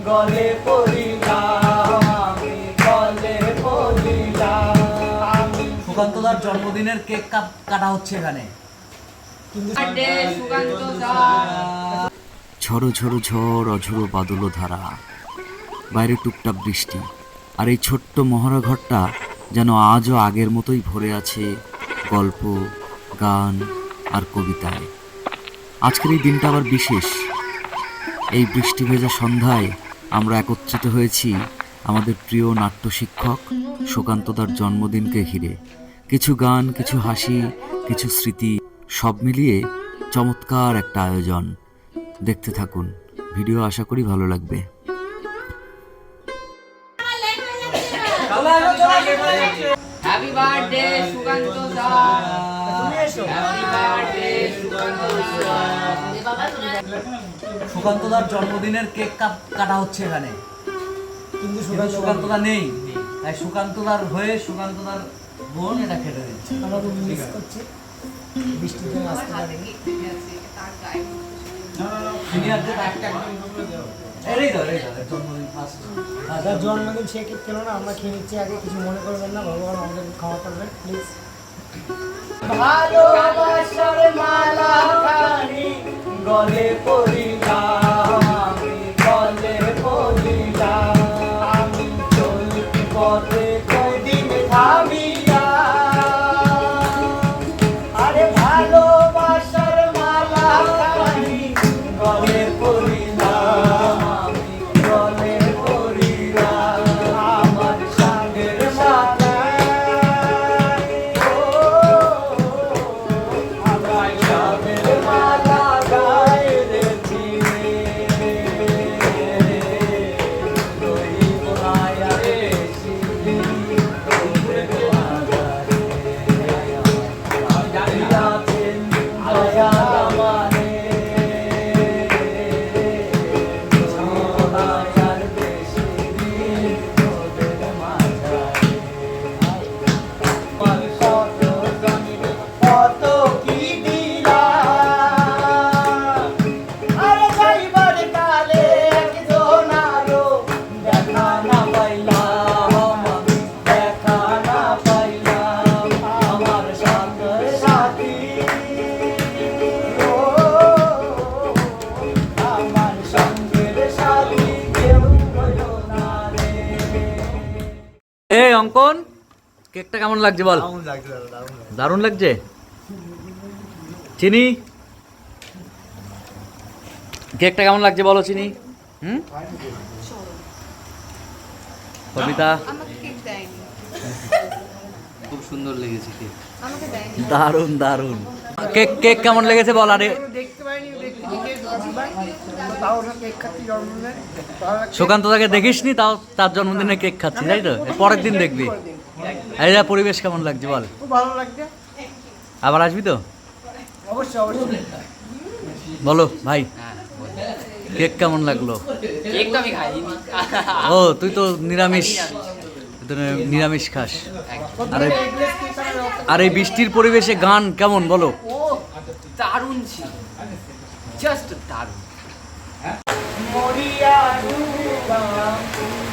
গলে পড়িলাম, আমি গলে পড়িলাম। সুকান্তদার জন্মদিনের কেক কাটা হচ্ছে এখানে। ঝড়ো ঝড়ো ঝড়, অঝোরো বাদল ধারা, বাইরে টুকটাক বৃষ্টি, আর এই ছোট্ট মহড়া ঘরটা যেন আজও আগের মতোই ভরে আছে গল্প, গান আর কবিতায়। আজকের এই দিনটা আবার বিশেষ। এই বৃষ্টি ভেজা সন্ধ্যায় আমরা একত্রিত হয়েছি আমাদের প্রিয় নাট্য শিক্ষক সুকান্তদার জন্মদিনকে ঘিরে। কিছু গান, কিছু হাসি, কিছু স্মৃতি, সব মিলিয়ে চমৎকার একটা আয়োজন। দেখতে থাকুন ভিডিও, আশা করি ভালো লাগবে। হ্যাপি বার্থডে সুকান্ত দা, হ্যাপি বার্থডে সুকান্ত দা। সুকান্তদার জন্মদিনের কেক কাটা হচ্ছে এখানে, কিন্তু সুকান্তদা নেই, তাই সুকান্তদার হয়ে সুকান্তদার বোন এটা কেটে দিচ্ছে। আমরা খুব মিস করছি, বৃষ্টির জন্য আসতে পারিনি। জন্মদিন সে কেক খেলো না, আমরা খেয়ে নিচ্ছি আগে, কিছু মনে করবেন না, ভগবান আমাদের ক্ষমা করবেন প্লিজ। ভালোবাসার মালা খানি গলে পড়িলাম, আমি গলে পড়িলাম, আমি চলতি পথে কয়দিন থামিয়া। আরে ভালোবাসার মালা খানি গলে পড়িলাম, আমি গলে পড়িলাম, আমার সাগের মালা আমার সাগের মালা গায়ে রেছি রইব আয়া রেছি জানিয়াছেন আয়া আমারে সোনার বেশি দিন ওদের মাঝারে আমার কত জানিব কত কি দিলাম। আরে যাইবার কালে একজন আরো দেখা না পাইলাম, আমি দেখা না পাইলাম, আমার সাথে সাথী ও আমার সঙ্গের সাথী কেউ হলো না রে। এই অঙ্কন, কেকটা কেমন লাগছে বল? দারুণ লাগছে। চিনি, কেকটা কেমন লাগছে বলো চিনি? কবিতা, আমাকে কেক দেয়নি, খুব সুন্দর লেগেছে কেক। আমাকে দেয়নি। দারুণ দারুণ। কেক কেক কেমন লেগেছে বল? আরে দেখতে পাইনি, দেখতে তাও ওরা কেক খাচ্ছি জন্মদিনে। সুকান্তদাকে দেখিসনি, তাও তার জন্মদিনে কেক খাচ্ছি, তাই তো? এর পরের দিন দেখবি। এই যা, পরিবেশ কেমন লাগছে বল? খুব ভালো লাগছে, আবার আসবি তো? অবশ্যই অবশ্যই। বলো ভাই, কেক কেমন লাগলো? কেক তো আমি খাইনি। ও, তুই তো নিরামিষ, তুই তো নিরামিষ খাস। আর এই বৃষ্টির পরিবেশে গান কেমন বলো? ও দারুণ ছিল, জাস্ট দারুণ। মরিয়া ডুবাম,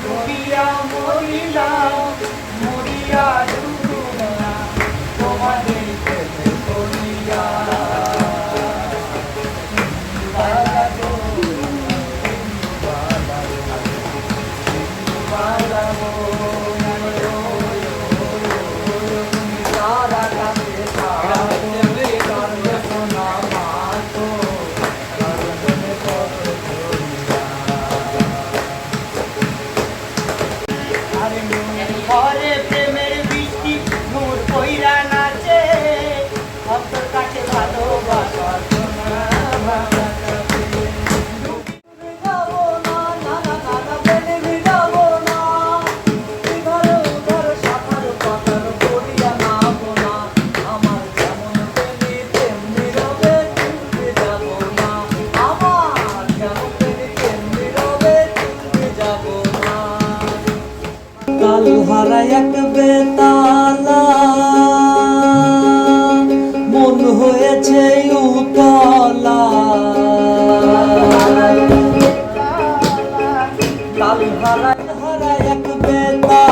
মরিয়া মরিলাম, মরিয়া ডুবাম, তোমাদের প্রেমে পড়িয়া। ঘরে প্রেমের বৃষ্টি মোর কইরা নাচে, অন্তর কাছে ভালোবাসার হারা এক বেতালা মন হয়েছে উতলা, তাল হারায় হারায় এক বেতা